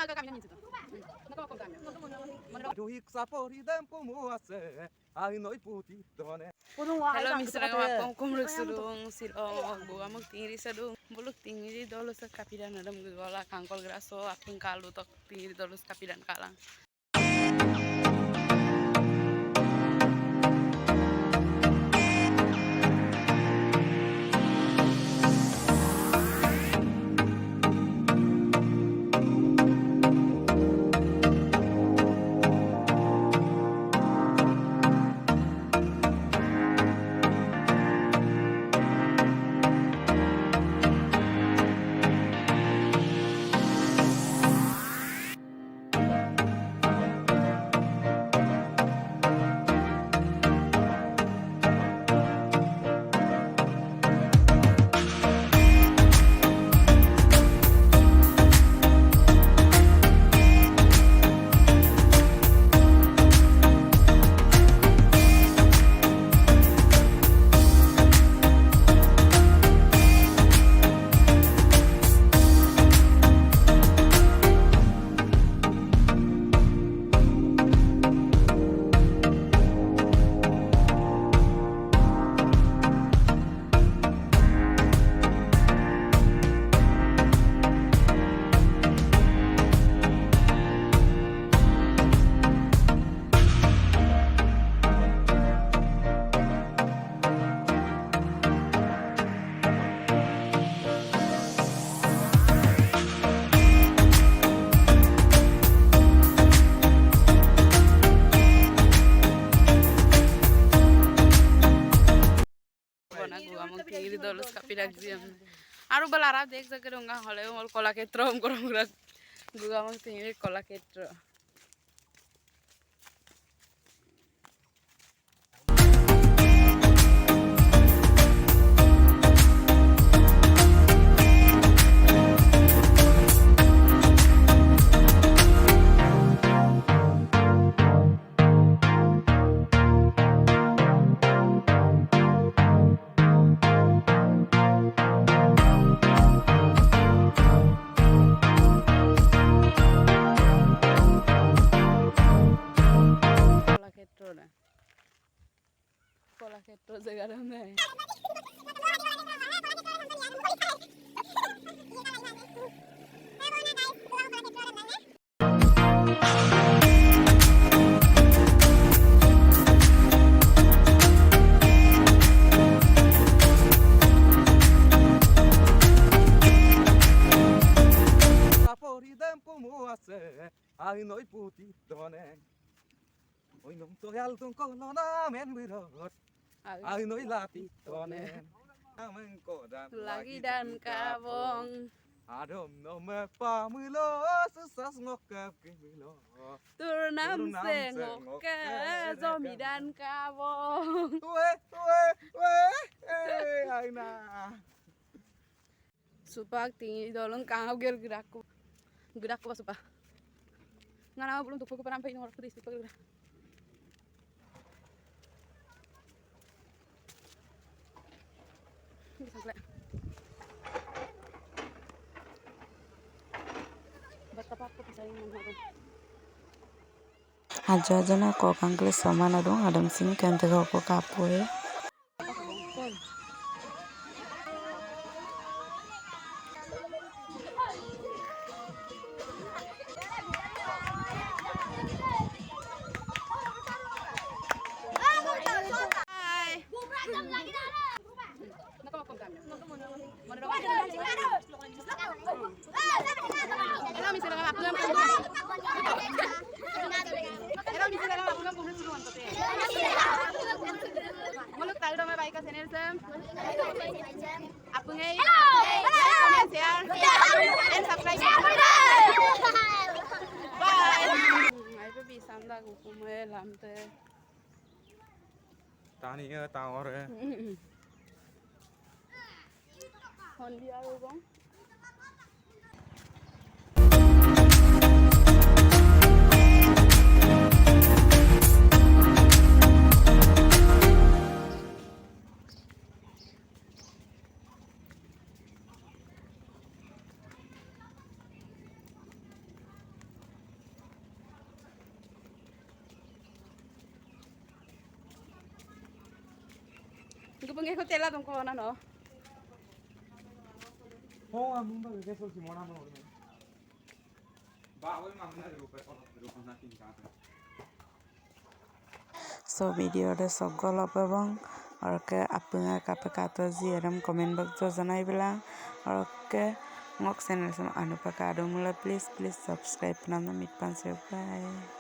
Hello, Mr. Ngapong kumruk sulung silong gua mag tingiri sadung buluk tingiri dolus kapidan adam gola kangkol graso aping kalu tok tingiri dolus kapidan kalang. Tingiri dolus kapidak ziam. Aru balara dek jaga runga hole mol kola ketro koram gurak gua mang tingiri kola ketro. Kola ketro jaga runga. Ai nói putih doneng, oi nong toyal tung kono na men birot. Ai nói lati doneng, ameng kodam Lagi dan kabong. Adom no me pamilo susas ngokap kimilo. Turnam sengok ke zombie dan kabong. Aina. Supak tinggi dolong kangau gerak ku supa. Ngana belum tuku perampai nomor putih supa gerak. Bisa kelak. Betapa pesaing menghadap. Ajajana ko kangkle samana dong adam sing kante ko kapoe. Muluk tahu dong baik channel sem. Apa ngai? Share and subscribe. Bye. Ai pe bisa ndak aku melam te. Tani tao re. Hon dia bang. Gue pengen ikut tela dong kawan no. Oh, amun ba ke sol simona no. Ba, oi mamna rupa na tin ka. So video de sogol apabang orke apunga kape kato ziram comment box jo janai bilang orke ngok channel sama anu pakado mula please subscribe nama mitpan bye.